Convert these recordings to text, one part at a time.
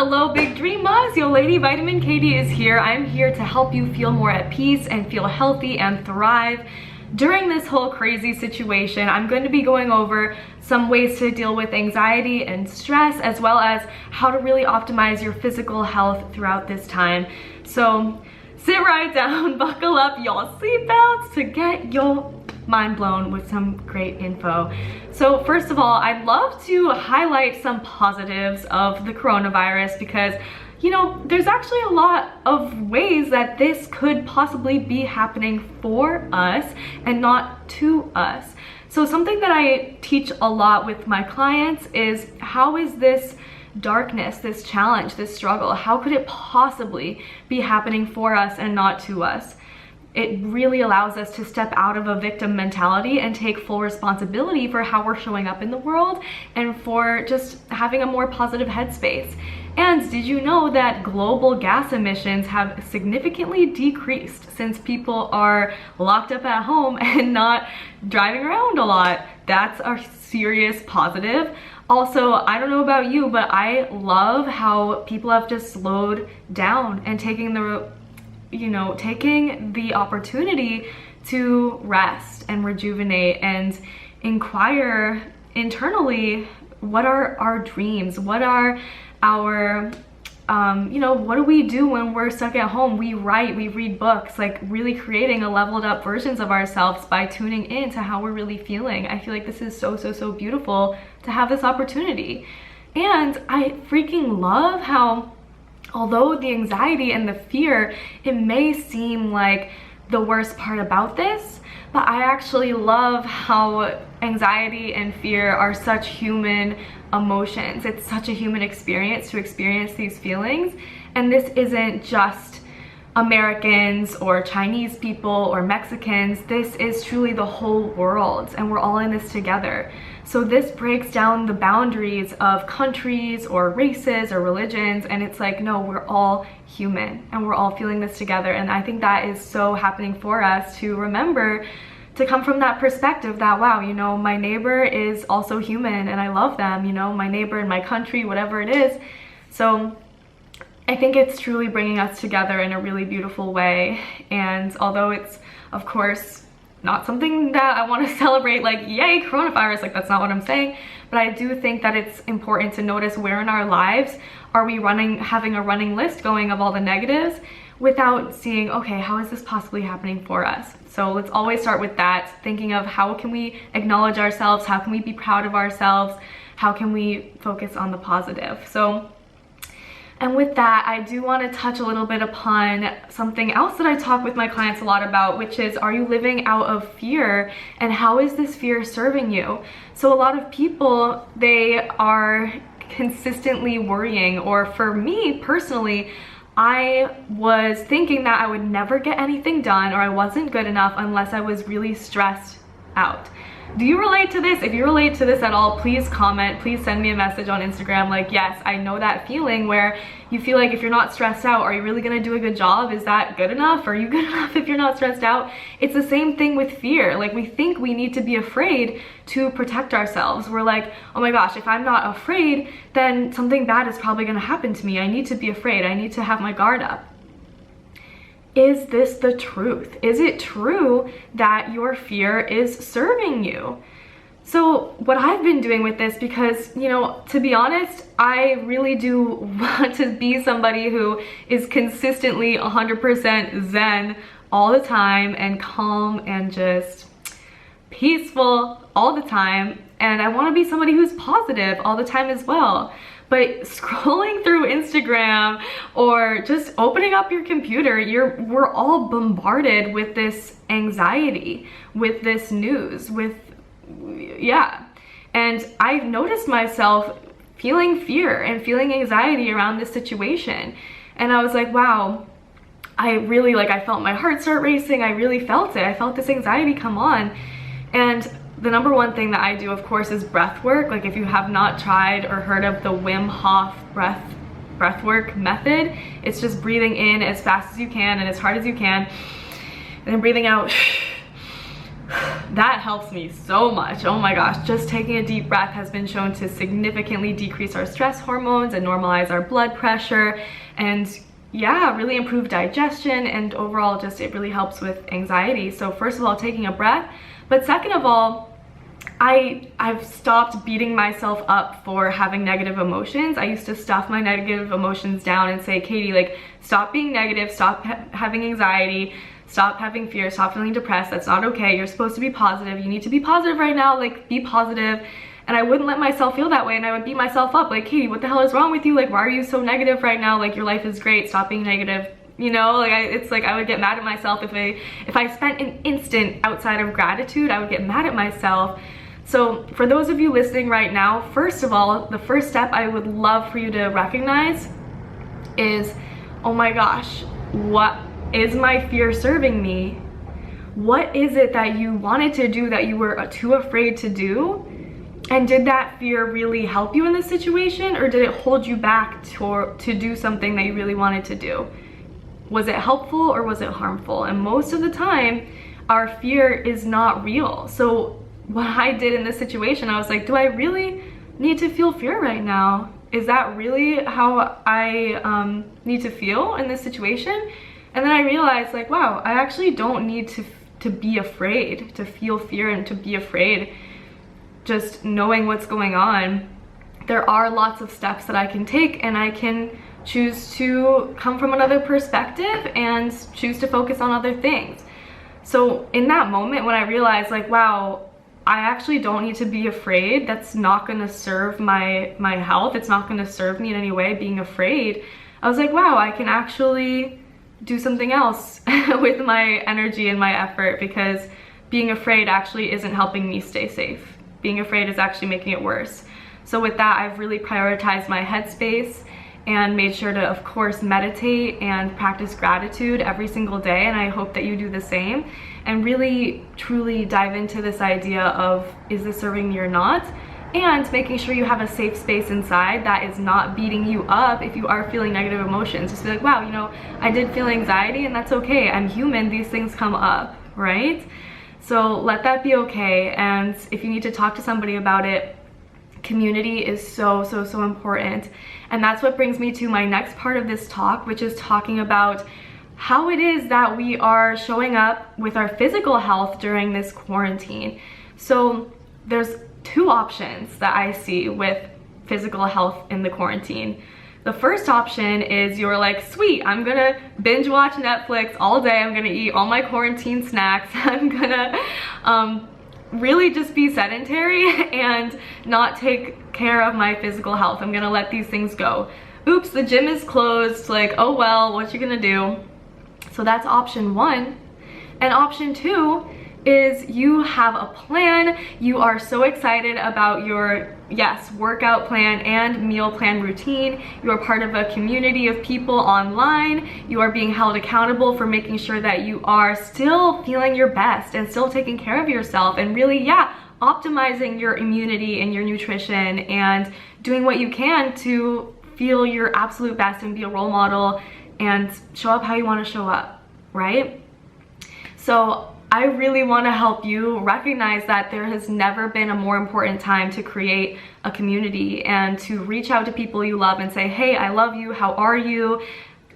Hello big dreamers, your lady Vitamin Katie is here. I'm here to help you feel more at peace and feel healthy and thrive. During this whole crazy situation, I'm going to be going over some ways to deal with anxiety and stress, as well as how to really optimize your physical health throughout this time. So sit right down, buckle up your seatbelts to get your mind blown with some great info. So first of all, I'd love to highlight some positives of the coronavirus because, you know, there's actually a lot of ways that this could possibly be happening for us and not to us. So something that I teach a lot with my clients is, how is this darkness, this challenge, this struggle, how could it possibly be happening for us and not to us? It really allows us to step out of a victim mentality and take full responsibility for how we're showing up in the world and for just having a more positive headspace. And did you know that global gas emissions have significantly decreased since people are locked up at home and not driving around a lot? That's a serious positive. Also, I don't know about you, but I love how people have just slowed down and taking the opportunity to rest and rejuvenate and inquire internally, what are our dreams? What are our, what do we do when we're stuck at home? We write, we read books, like really creating a leveled up versions of ourselves by tuning in to how we're really feeling. I feel like this is so beautiful to have this opportunity. And I freaking love how, although the anxiety and the fear, it may seem like the worst part about this, but I actually love how anxiety and fear are such human emotions. It's such a human experience to experience these feelings. And this isn't just Americans or Chinese people or Mexicans. This is truly the whole world, and we're all in this together. So this breaks down the boundaries of countries or races or religions, and it's like, no, we're all human and we're all feeling this together. And I think that is so happening for us to remember, to come from that perspective that, wow, you know, my neighbor is also human and I love them, you know, my neighbor in my country, whatever it is. So I think it's truly bringing us together in a really beautiful way. And although it's, of course, not something that I want to celebrate, like, yay, coronavirus, like, that's not what I'm saying, but I do think that it's important to notice where in our lives are we having a running list going of all the negatives without seeing, okay, how is this possibly happening for us? So let's always start with that, thinking of how can we acknowledge ourselves, how can we be proud of ourselves, how can we focus on the positive. And with that, I do want to touch a little bit upon something else that I talk with my clients a lot about, which is, are you living out of fear, and how is this fear serving you? So a lot of people, they are consistently worrying, or for me personally, I was thinking that I would never get anything done, or I wasn't good enough unless I was really stressed out. Do you relate to this? If you relate to this at all, please comment, please send me a message on Instagram. Like, yes, I know that feeling where you feel like if you're not stressed out, are you really gonna do a good job? Is that good enough? Are you good enough if you're not stressed out? It's the same thing with fear. Like, we think we need to be afraid to protect ourselves. We're like, oh my gosh, if I'm not afraid, then something bad is probably gonna happen to me. I need to be afraid. I need to have my guard up. Is this the truth? Is it true that your fear is serving you? So what I've been doing with this, because, you know, to be honest, I really do want to be somebody who is consistently 100% zen all the time and calm and just peaceful all the time. And I want to be somebody who's positive all the time as well. But scrolling through Instagram or just opening up your computer, we're all bombarded with this anxiety, with this news, and I've noticed myself feeling fear and feeling anxiety around this situation. And I was like, wow, I felt my heart start racing. I really felt it. I felt this anxiety come on. And the number one thing that I do, of course, is breath work. Like, if you have not tried or heard of the Wim Hof breath work method, it's just breathing in as fast as you can and as hard as you can, and then breathing out that helps me so much. Oh my gosh, just taking a deep breath has been shown to significantly decrease our stress hormones and normalize our blood pressure, and yeah, really improve digestion, and overall just it really helps with anxiety. So first of all, taking a breath, but second of all, I've stopped beating myself up for having negative emotions. I used to stuff my negative emotions down and say, Katie, like, stop being negative, stop having anxiety, stop having fear, stop feeling depressed. That's not okay. You're supposed to be positive. You need to be positive right now. Like, be positive. And I wouldn't let myself feel that way, and I would beat myself up. Like, Katie, what the hell is wrong with you? Like, why are you so negative right now? Like, your life is great. Stop being negative. You know, like, it's like I would get mad at myself if I spent an instant outside of gratitude. I would get mad at myself. So for those of you listening right now, first of all, the first step I would love for you to recognize is, oh my gosh, what is my fear serving me? What is it that you wanted to do that you were too afraid to do? And did that fear really help you in this situation, or did it hold you back to do something that you really wanted to do? Was it helpful or was it harmful? And most of the time, our fear is not real. So what I did in this situation, I was like, do I really need to feel fear right now? Is that really how I need to feel in this situation? And then I realized, like, wow, I actually don't need to be afraid, to feel fear and to be afraid. Just knowing what's going on, there are lots of steps that I can take, and I can choose to come from another perspective and choose to focus on other things. So in that moment when I realized, like, wow, I actually don't need to be afraid. That's not going to serve my health. It's not going to serve me in any way, being afraid. I was like, wow, I can actually do something else with my energy and my effort, because being afraid actually isn't helping me stay safe. Being afraid is actually making it worse. So with that, I've really prioritized my headspace and made sure to, of course, meditate and practice gratitude every single day. And I hope that you do the same, and really truly dive into this idea of, is this serving me or not? And making sure you have a safe space inside that is not beating you up if you are feeling negative emotions. Just be like, wow, you know, I did feel anxiety, and that's okay. I'm human, these things come up, right? So let that be okay. And if you need to talk to somebody about it, community is so important. And that's what brings me to my next part of this talk, which is talking about how it is that we are showing up with our physical health during this quarantine. So there's two options that I see with physical health in the quarantine. The first option is you're like, sweet, I'm gonna binge watch Netflix all day, I'm gonna eat all my quarantine snacks, I'm gonna really just be sedentary and not take care of my physical health. I'm gonna let these things go. Oops, the gym is closed, like, oh well, what you gonna do? So that's option one. And option two is you have a plan. You are so excited about your, yes, workout plan and meal plan routine. You are part of a community of people online. You are being held accountable for making sure that you are still feeling your best and still taking care of yourself, and really, yeah, optimizing your immunity and your nutrition and doing what you can to feel your absolute best and be a role model and show up how you want to show up, right? So I really want to help you recognize that there has never been a more important time to create a community and to reach out to people you love and say, hey, I love you, how are you?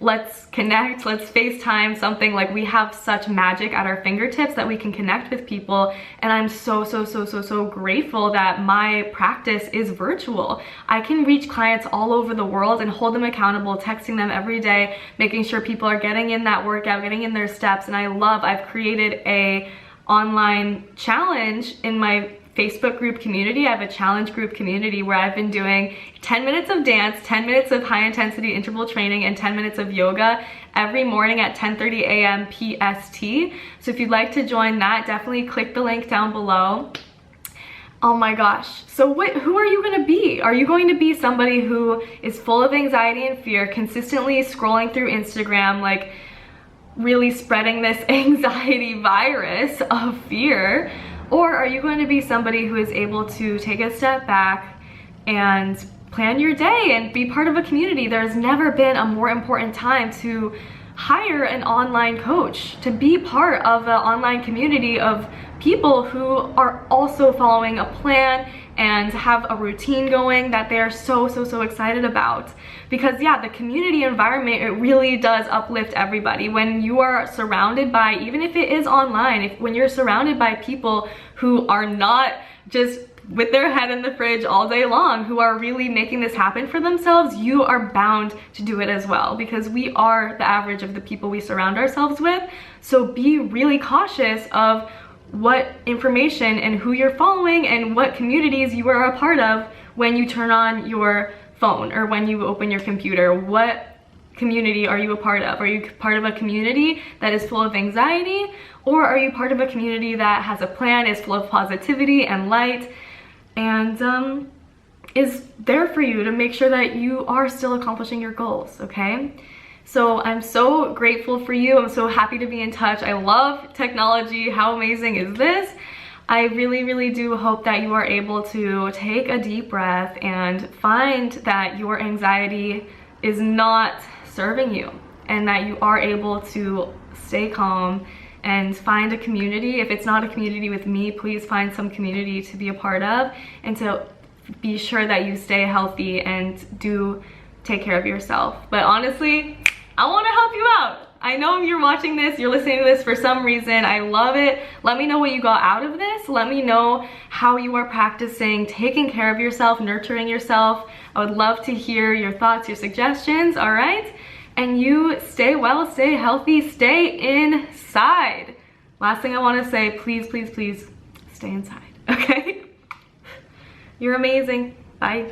Let's connect, let's FaceTime, something. Like, we have such magic at our fingertips that we can connect with people. And I'm so grateful that my practice is virtual. I can reach clients all over the world and hold them accountable, texting them every day, making sure people are getting in that workout, getting in their steps. And I've created a online challenge in my Facebook group community. I have a challenge group community where I've been doing 10 minutes of dance, 10 minutes of high intensity interval training, and 10 minutes of yoga every morning at 10:30 a.m. PST. So if you'd like to join that, definitely click the link down below. Oh my gosh. So who are you gonna be? Are you going to be somebody who is full of anxiety and fear, consistently scrolling through Instagram, like really spreading this anxiety virus of fear? Or are you going to be somebody who is able to take a step back and plan your day and be part of a community? There's never been a more important time to hire an online coach to be part of an online community of people who are also following a plan and have a routine going that they're so excited about. Because yeah, the community environment, it really does uplift everybody. When you are surrounded by, even if it is online, when you're surrounded by people who are not just with their head in the fridge all day long, who are really making this happen for themselves, you are bound to do it as well, because we are the average of the people we surround ourselves with. So be really cautious of what information and who you're following and what communities you are a part of when you turn on your phone or when you open your computer. What community are you a part of? Are you part of a community that is full of anxiety, or are you part of a community that has a plan, is full of positivity and light, and is there for you to make sure that you are still accomplishing your goals, okay? So I'm so grateful for you. I'm so happy to be in touch. I love technology. How amazing is this? I really do hope that you are able to take a deep breath and find that your anxiety is not serving you, and that you are able to stay calm and find a community. If it's not a community with me, please find some community to be a part of, and to be sure that you stay healthy and do take care of yourself. But honestly, I want to help you out. I know you're watching this, you're listening to this for some reason. I love it. Let me know what you got out of this. Let me know how you are practicing taking care of yourself, nurturing yourself. I would love to hear your thoughts, your suggestions, all right? And you stay well, stay healthy, stay inside. Last thing I want to say, please stay inside, okay? You're amazing. Bye.